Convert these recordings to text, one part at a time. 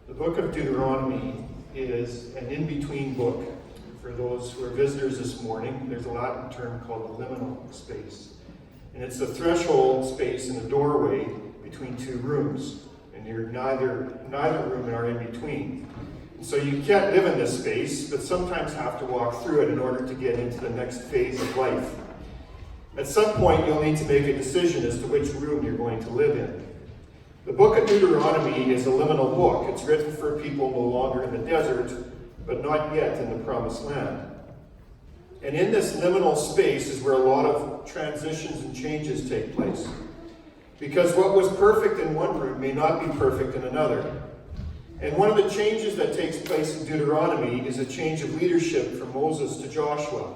The book of Deuteronomy is an in-between book. For those who are visitors this morning, there's a Latin term called the liminal space. And it's the threshold space in the doorway between two rooms. And neither room are in between. And so you can't live in this space, but sometimes have to walk through it in order to get into the next phase of life. At some point, you'll need to make a decision as to which room you're going to live in. The book of Deuteronomy is a liminal book. It's written for people no longer in the desert, but not yet in the promised land. And in this liminal space is where a lot of transitions and changes take place. Because what was perfect in one room may not be perfect in another. And one of the changes that takes place in Deuteronomy is a change of leadership from Moses to Joshua.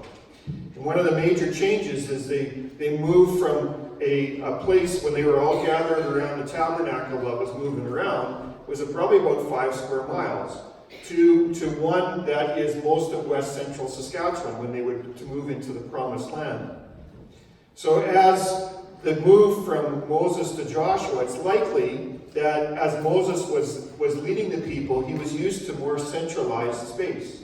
And one of the major changes is they move from a place when they were all gathered around the tabernacle that was moving around, was probably about 5 square miles, to one that is most of west central Saskatchewan when they were to move into the promised land. So as the move from Moses to Joshua, it's likely that as Moses was leading the people, he was used to more centralized space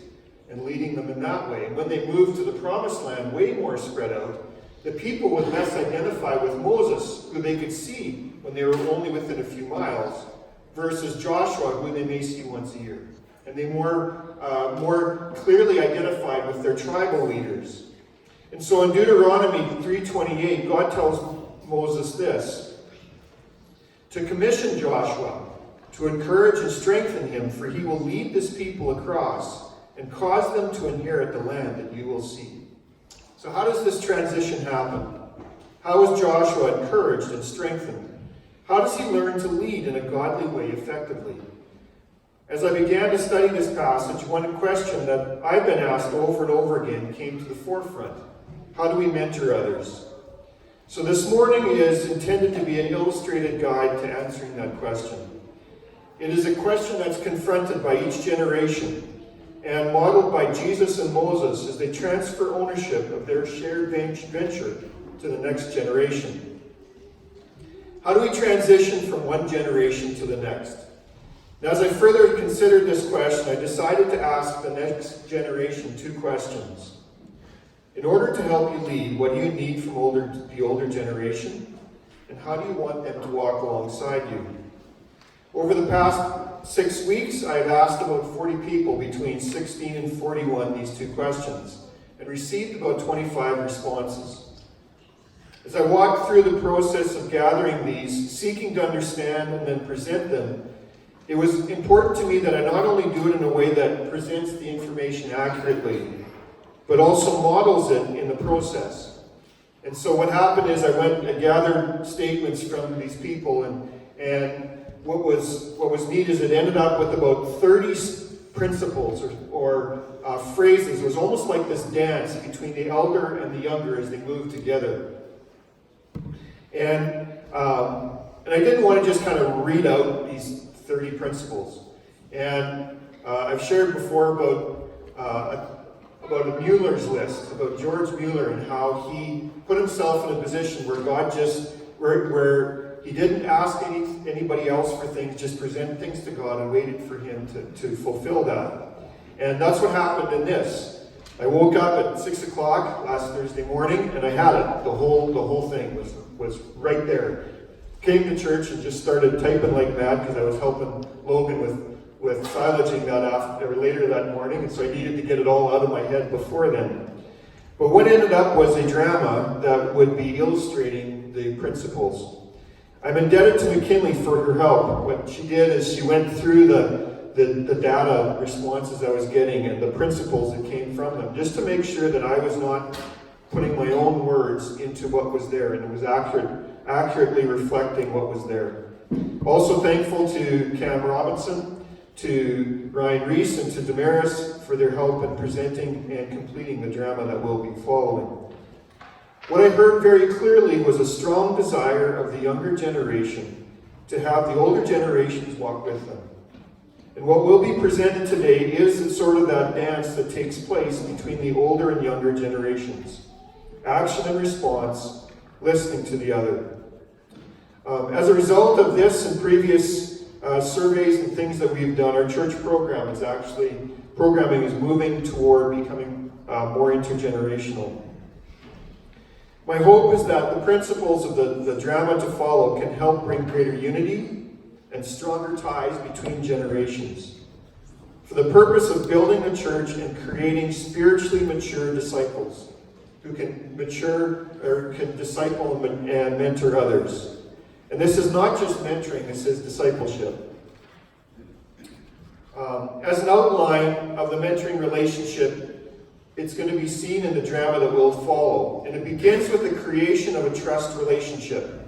and leading them in that way. And when they moved to the promised land, way more spread out, the people would less identify with Moses, who they could see when they were only within a few miles, versus Joshua, who they may see once a year. And they more clearly identified with their tribal leaders. And so in Deuteronomy 3:28, God tells Moses this: to commission Joshua, to encourage and strengthen him, for he will lead this people across and cause them to inherit the land that you will see. So how does this transition happen? How is Joshua encouraged and strengthened? How does he learn to lead in a godly way effectively? As I began to study this passage, one question that I've been asked over and over again came to the forefront. How do we mentor others? So this morning is intended to be an illustrated guide to answering that question. It is a question that's confronted by each generation and modeled by Jesus and Moses as they transfer ownership of their shared venture to the next generation. How do we transition from one generation to the next? Now, as I further considered this question, I decided to ask the next generation 2 questions. In order to help you lead, what do you need from the older generation? And how do you want them to walk alongside you? Over the past 6 weeks, I've asked about 40 people between 16 and 41 these 2 questions, and received about 25 responses. As I walked through the process of gathering these, seeking to understand and then present them, it was important to me that I not only do it in a way that presents the information accurately, but also models it in the process. And so what happened is I went and gathered statements from these people, and what was neat is it ended up with about 30 principles or phrases. It was almost like this dance between the elder and the younger as they moved together. And I didn't want to just kind of read out these 30 principles. And I've shared before about a Mueller's list, about George Mueller and how he put himself in a position where God where he didn't ask anybody else for things, just present things to God and waited for him to fulfill that. And that's what happened in this. I woke up at 6 o'clock last Thursday morning and I had it. The whole thing was right there. Came to church and just started typing like mad because I was helping Logan with silaging that later that morning, and so I needed to get it all out of my head before then. But what ended up was a drama that would be illustrating the principles. I'm indebted to McKinley for her help. What she did is she went through the data responses I was getting and the principles that came from them, just to make sure that I was not putting my own words into what was there, and it was accurately reflecting what was there. Also thankful to Cam Robinson, to Ryan Reese, and to Damaris for their help in presenting and completing the drama that will be following. What I heard very clearly was a strong desire of the younger generation to have the older generations walk with them. And what will be presented today is sort of that dance that takes place between the older and younger generations. Action and response, listening to the other. As a result of this and previous surveys and things that we've done, our church programming is moving toward becoming more intergenerational. My hope is that the principles of the drama to follow can help bring greater unity and stronger ties between generations, for the purpose of building the church and creating spiritually mature disciples who can disciple and mentor others. And this is not just mentoring, this is discipleship. As an outline of the mentoring relationship, it's going to be seen in the drama that will follow. And it begins with the creation of a trust relationship.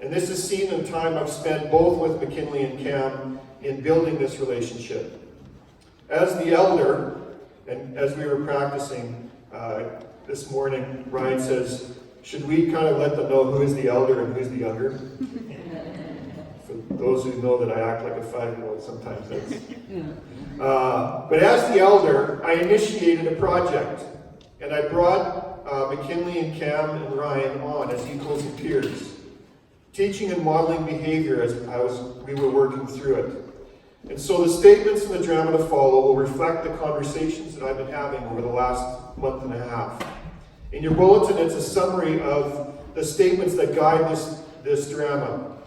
And this is seen in time I've spent both with McKinley and Cam in building this relationship. As the elder, and as we were practicing this morning, Ryan says, should we kind of let them know who is the elder and who's the younger? For those who know that I act like a 5-year-old sometimes. But as the elder, I initiated a project, and I brought McKinley and Cam and Ryan on as equals and peers, teaching and modeling behavior as we were working through it. And so the statements in the drama to follow will reflect the conversations that I've been having over the last month and a half. In your bulletin, it's a summary of the statements that guide this drama.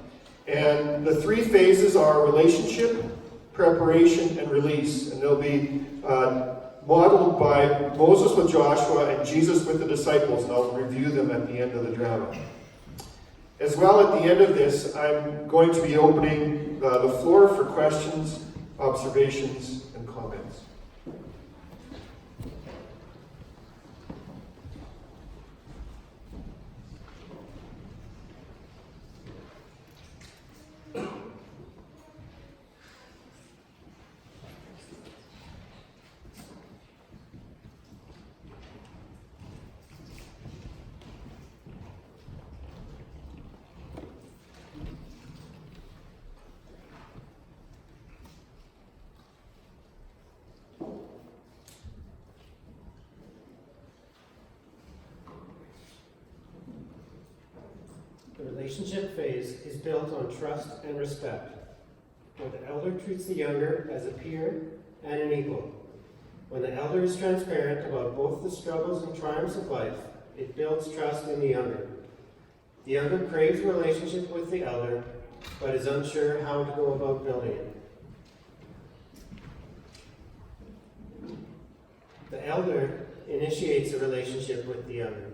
And the 3 phases are relationship, preparation, and release. And they'll be modeled by Moses with Joshua and Jesus with the disciples, and I'll review them at the end of the drama. As well, at the end of this, I'm going to be opening the floor for questions, observations, and comments. The relationship phase is built on trust and respect, where the elder treats the younger as a peer and an equal. When the elder is transparent about both the struggles and triumphs of life, it builds trust in the younger. The younger craves a relationship with the elder, but is unsure how to go about building it. The elder initiates a relationship with the younger.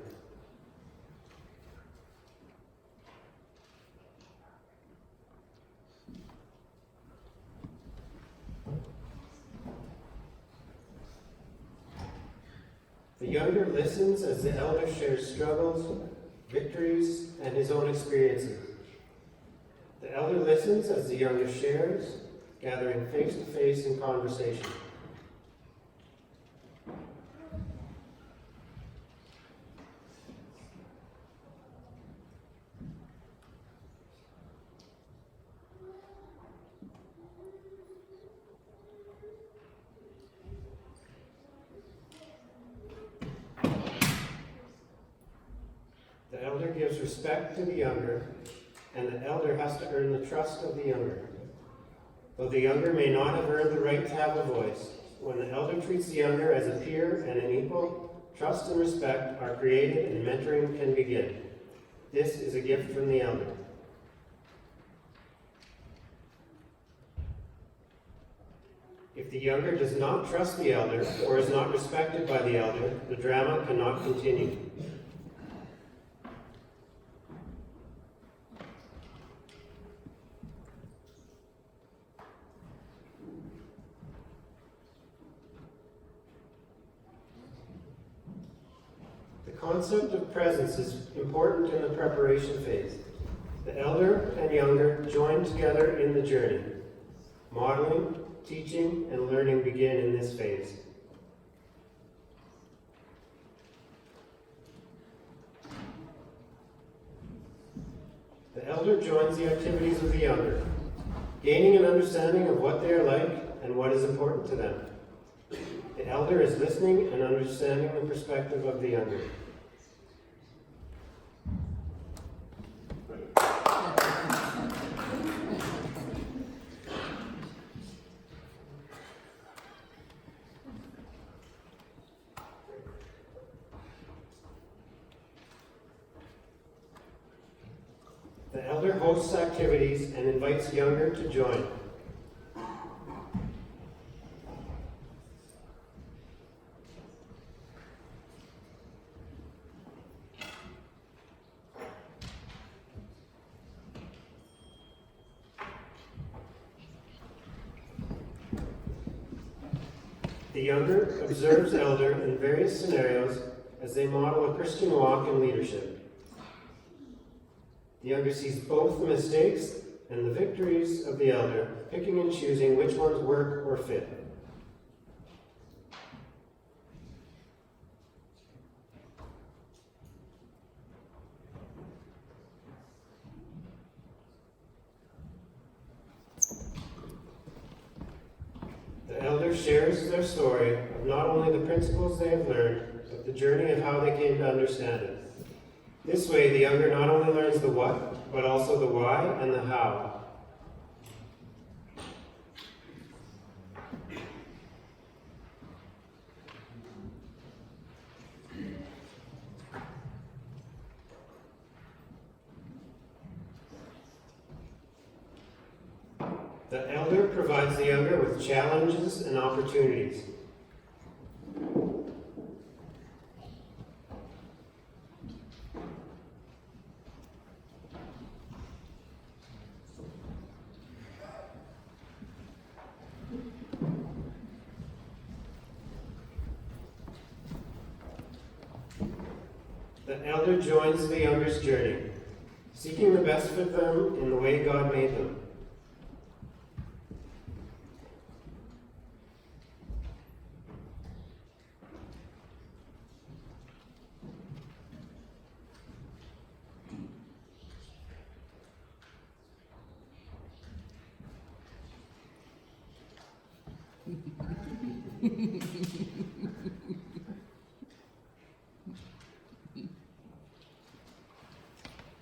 The younger listens as the elder shares struggles, victories, and his own experiences. The elder listens as the younger shares, gathering face-to-face in conversation. The elder gives respect to the younger, and the elder has to earn the trust of the younger. Though the younger may not have earned the right to have a voice, when the elder treats the younger as a peer and an equal, trust and respect are created and mentoring can begin. This is a gift from the elder. If the younger does not trust the elder or is not respected by the elder, the drama cannot continue. The concept of presence is important in the preparation phase. The elder and younger join together in the journey. Modeling, teaching, and learning begin in this phase. The elder joins the activities of the younger, gaining an understanding of what they are like and what is important to them. The elder is listening and understanding the perspective of the younger. The elder hosts activities and invites younger to join. The younger observes elder in various scenarios as they model a Christian walk and leadership. The younger sees both the mistakes and the victories of the elder, picking and choosing which ones work or fit. The elder shares their story of not only the principles they have learned, but the journey of how they came to understand it. This way, the younger not only learns the what, but also the why and the how. The elder provides the younger with challenges and opportunities. The elder joins the younger's journey, seeking the best for them in the way God made them.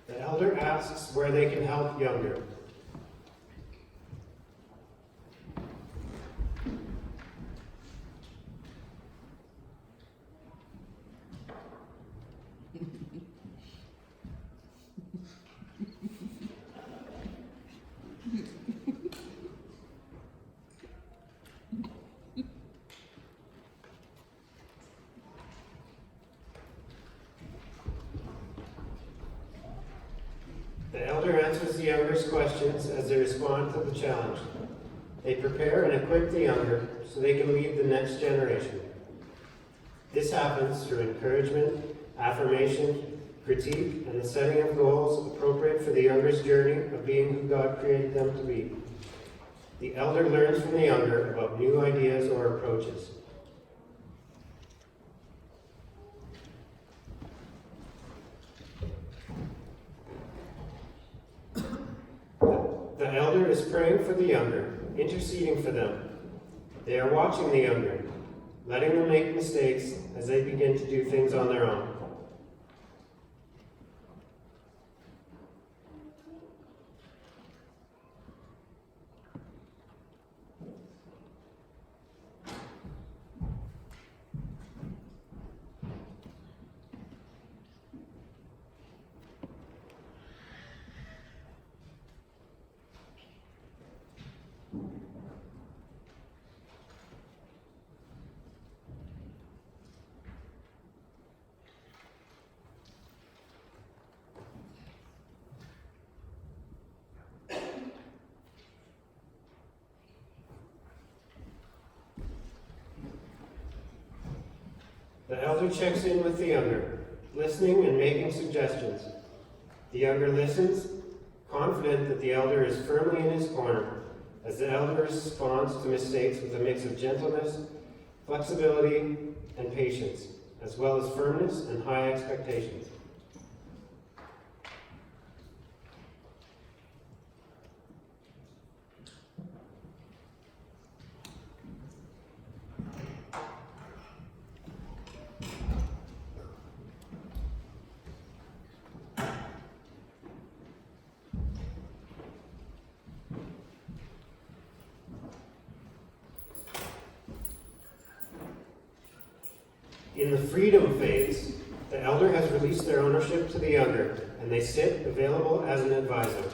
The elder asks where they can help younger. The elder answers the younger's questions as they respond to the challenge. They prepare and equip the younger so they can lead the next generation. This happens through encouragement, affirmation, critique, and the setting of goals appropriate for the younger's journey of being who God created them to be. The elder learns from the younger about new ideas or approaches. The elder is praying for the younger, interceding for them. They are watching the younger, letting them make mistakes as they begin to do things on their own. The elder checks in with the younger, listening and making suggestions. The younger listens, confident that the elder is firmly in his corner, as the elder responds to mistakes with a mix of gentleness, flexibility, and patience, as well as firmness and high expectations. In the freedom phase, The elder has released their ownership to the younger, and they sit available as an advisor.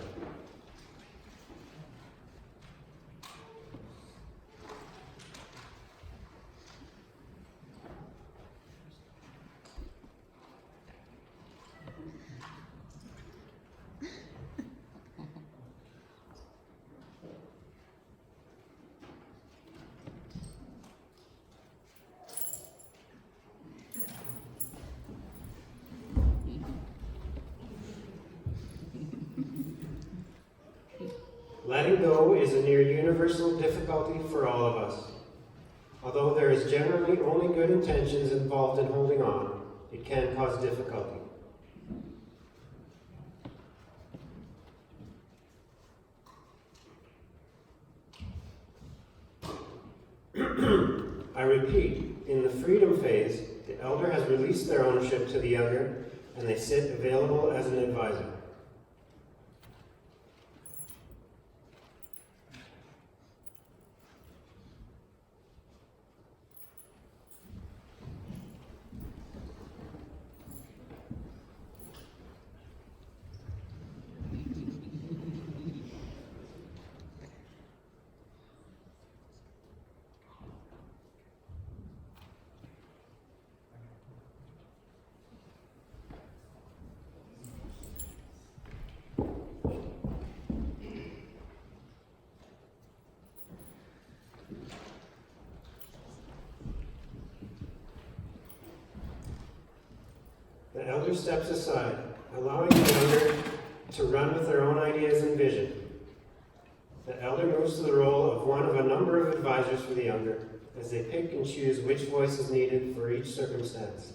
Letting go is a near universal difficulty for all of us. Although there is generally only good intentions involved in holding on, it can cause difficulty. I repeat, in the freedom phase, the elder has released their ownership to the younger, and they sit available as an advisor. The elder steps aside, allowing the younger to run with their own ideas and vision. The elder moves to the role of one of a number of advisors for the younger, as they pick and choose which voice is needed for each circumstance.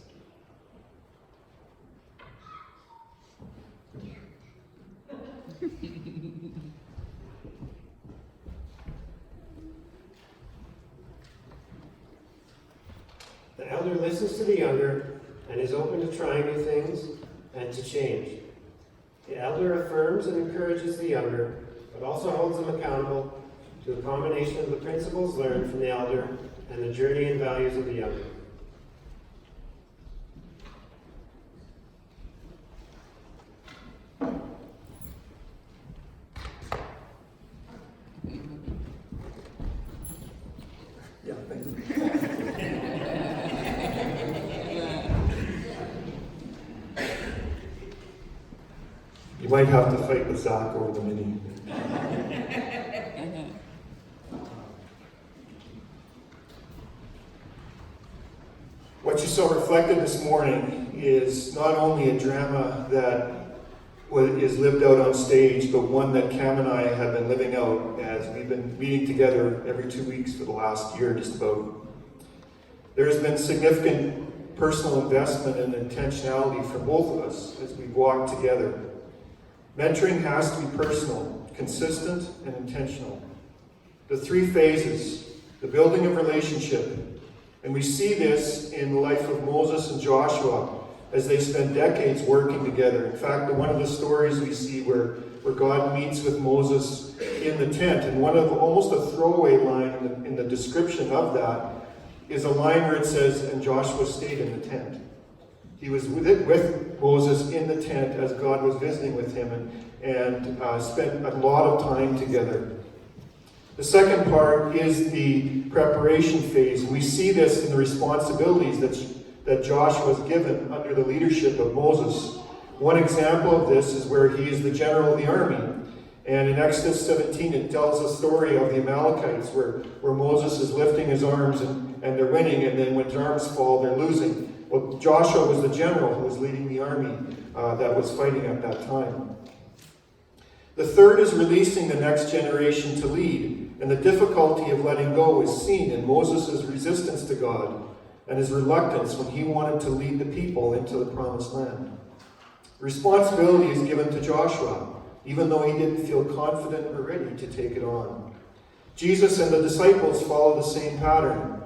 The elder listens to the younger and is open to trying new things and to change. The elder affirms and encourages the younger, but also holds them accountable to a combination of the principles learned from the elder and the journey and values of the younger. Yeah, thank you. You might have to fight with Zach over the mini. What you saw reflected this morning is not only a drama that is lived out on stage, but one that Cam and I have been living out as we've been meeting together every 2 weeks for the last year, just about. There has been significant personal investment and intentionality for both of us as we've walked together. Mentoring has to be personal, consistent, and intentional. The 3 phases, the building of relationship, and we see this in the life of Moses and Joshua as they spend decades working together. In fact, one of the stories we see where God meets with Moses in the tent, and one of almost a throwaway line in the description of that is a line where it says, "And Joshua stayed in the tent." He was with Moses in the tent as God was visiting with him and spent a lot of time together. The second part is the preparation phase. We see this in the responsibilities that Joshua was given under the leadership of Moses. One example of this is where he is the general of the army. And in Exodus 17, it tells the story of the Amalekites where Moses is lifting his arms and they're winning, and then when his arms fall, they're losing. Well, Joshua was the general who was leading the army that was fighting at that time. The third is releasing the next generation to lead, and the difficulty of letting go is seen in Moses' resistance to God and his reluctance when he wanted to lead the people into the promised land. Responsibility is given to Joshua, even though he didn't feel confident or ready to take it on. Jesus and the disciples follow the same pattern.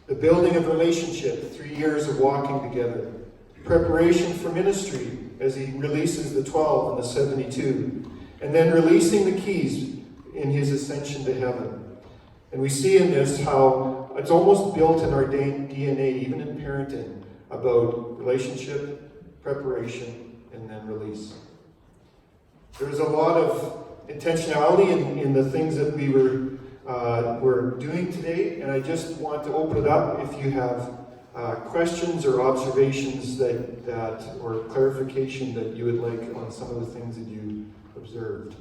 The building of relationship, 3 years of walking together. Preparation for ministry as he releases the 12 and the 72. And then releasing the keys in his ascension to heaven. And we see in this how it's almost built in our DNA, even in parenting, about relationship, preparation, and then release. There's a lot of intentionality in the things that we're doing today, and I just want to open it up if you have questions or observations or clarification that you would like on some of the things that you observed.